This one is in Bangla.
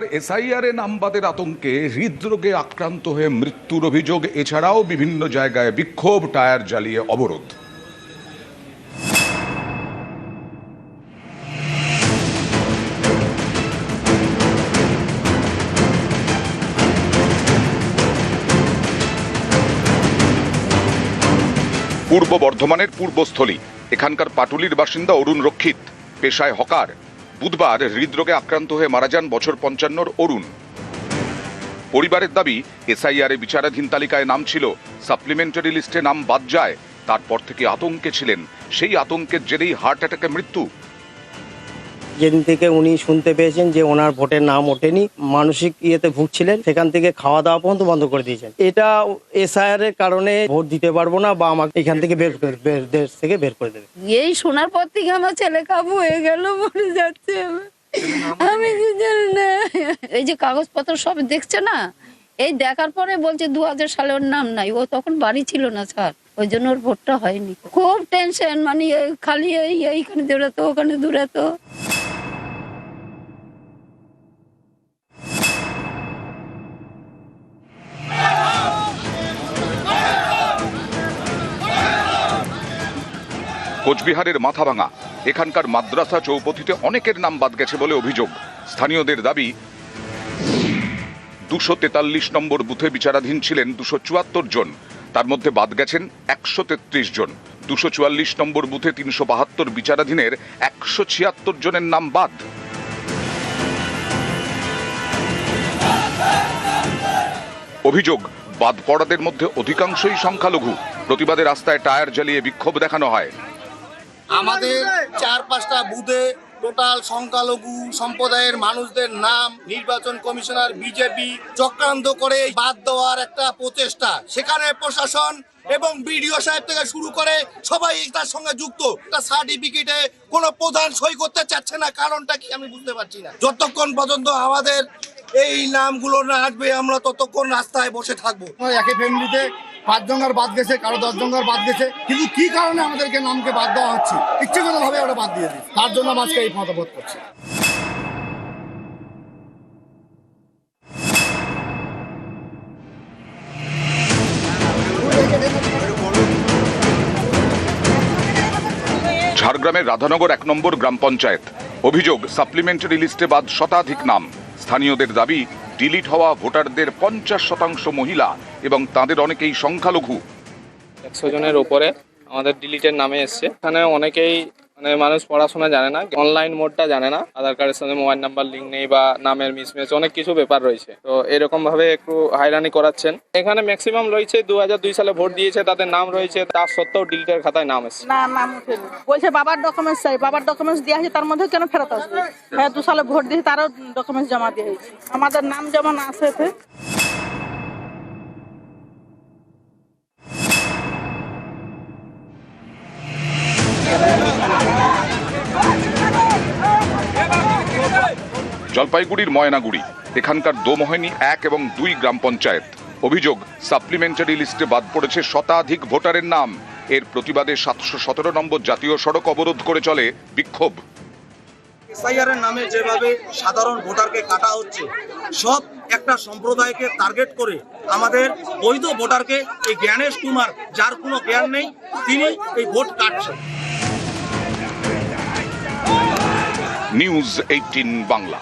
এসআইআরে নামবাদের আতঙ্কে হৃদরোগে আক্রান্ত হয়ে মৃত্যুর অভিযোগ, এছাড়াও বিভিন্ন জায়গায় বিক্ষোভ, টায়ার জ্বালিয়ে অবরোধ। পূর্ব বর্ধমানের পূর্বস্থলী, এখানকার পাটুলির বাসিন্দা অরুণ রক্ষিত, পেশায় হকার। বুধবার হৃদরোগে আক্রান্ত হয়ে মারা যান বছর 55 অরুণ। পরিবারের দাবি, এসআইআর বিচারাধীন তালিকায় নাম ছিল, সাপ্লিমেন্টারি লিস্টে নাম বাদ যায়। তারপর থেকে আতঙ্কে ছিলেন, সেই আতঙ্কের জেরেই হার্ট অ্যাটাকে মৃত্যু। যেদিন থেকে উনি শুনতে পেয়েছেন যে ওনার ভোটের নাম ওঠেনি, মানসিক ইয়েতে ভুগছিলেন, সেখান থেকে খাওয়া দাওয়া পর্যন্ত বন্ধ করে দিয়েছেন। এটা এসআইআর এর কারণে ভোট দিতে পারবো না বা আমাকে এখান থেকে দেশ থেকে বের করে দেবে। এই শোনার পর থেকে আমার ছেলে কাবু হয়ে গেল, মরে যাচ্ছে। আমি কি জানি না, এই যে কাগজপত্র সব দেখছে না, এই দেখার পরে বলছে 2000 সালে ওর নাম নাই, ও তখন বাড়ি ছিল না স্যার, ওই জন্য ওর ভোটটা হয়নি। খুব টেনশন, মানে খালি এইখানে দৌড়াতো ওখানে দৌড়াতো। কোচবিহারের মাথাভাঙা, এখানকার মাদ্রাসা চৌপথিতে অনেকের নাম বাদ গেছে বলে অভিযোগ। স্থানীয়দের দাবি, 243 নম্বর বুথে বিচারাধীন ছিলেন 274 জন, তার মধ্যে বাদ গেছেন 133 জন। 244 নম্বর বুথে 372 বিচারাধীনের 176 জনের নাম বাদ। অভিযোগ, বাদ পড়াদের মধ্যে অধিকাংশই সংখ্যালঘু। প্রতিবাদের রাস্তায় টায়ার জ্বালিয়ে বিক্ষোভ দেখানো হয়। আমাদের 4-5টা বুথে টোটাল সংখ্যালঘু সম্প্রদায়ের মানুষদের নাম নির্বাচন কমিশনার বিজেপি চক্রান্ত করে বাদ দেওয়ার একটা প্রচেষ্টা, সেখানে প্রশাসন এবং বিডিও সাহেব থেকে শুরু করে সবাই তার সঙ্গে যুক্ত। একটা সার্টিফিকেটে কোনো প্রধান সই করতে চাচ্ছে না, কারণটা কি আমি বুঝতে পারছি না। যতক্ষণ পর্যন্ত আমাদের এই নামগুলো না আসবে, আমরা ততক্ষণ রাস্তায় বসে থাকবো। একই ফ্যামিলিতে 5 জনের বাদ গেছে, কারো 10 জনের বাদ গেছে, কিন্তু কি কারণে আমাদেরকে নামকে বাদ দেওয়া হচ্ছে, ইচ্ছাগতভাবে ওরা বাদ দিয়ে দিচ্ছে। তার জন্য আজকে এই মতামত করছে। ঝাড়গ্রামের রাধানগর 1 নম্বর গ্রাম পঞ্চায়েত। অভিযোগ, সাপ্লিমেন্টারি লিস্টে বাদ শতাধিক নাম। স্থানীয়দের দাবি, ডিলিট হওয়া ভোটারদের 50% মহিলা এবং তাদের অনেকেই সংখ্যালঘু। 100 জনের উপরে আমাদের ডিলিটের নামে এসছে। এখানে অনেকেই মানুষ পড়াশোনা জানে না, অনলাইন মোডটা জানে না, আধার কার্ডের সঙ্গে মোবাইল নাম্বার লিঙ্ক নেই বা নামের মিসম্যাচ, অনেক কিছু ব্যাপার রয়েছে। তো এরকম ভাবে একটু হয়রানি করাচ্ছেন। এখানে ম্যাক্সিমাম রয়েছে 2002 সালে ভোট দিয়েছে, তাদের নাম রয়েছে, তার সত্ত্বেও ডিলিটের খাতায় নাম এসছে না, নাম উঠেনি। বলছে বাবার ডকুমেন্টস চাই, বাবার ডকুমেন্টস দেওয়া হয়েছে, তার মধ্যে কেন ফেরত আসবে? হ্যাঁ, 2 সালে ভোট দিয়েছে, তারও ডকুমেন্টস জমা দিয়ে হয়েছে, আমাদের নাম যেমন আছে। জলপাইগুড়ির ময়নাগুড়ি, এখানকার দোমোহিনী 1 এবং 2 গ্রাম পঞ্চায়েত। অভিযোগ, সাপ্লিমেন্টারি লিস্টে বাদ পড়েছে শতাধিক ভোটারের নাম। এর প্রতিবাদে 717 নম্বর জাতীয় সড়ক অবরোধ করে চলে বিক্ষোভ। এসআইআর এর নামে যেভাবে সাধারণ ভোটারকে কাটা হচ্ছে, সব একটা সম্প্রদায়কে টার্গেট করে আমাদের বৈধ ভোটারকে, এই জ্ঞানেশ কুমার, যার কোনো জ্ঞান নেই, তিনি এই ভোট কাটছেন। নিউজ 18 বাংলা।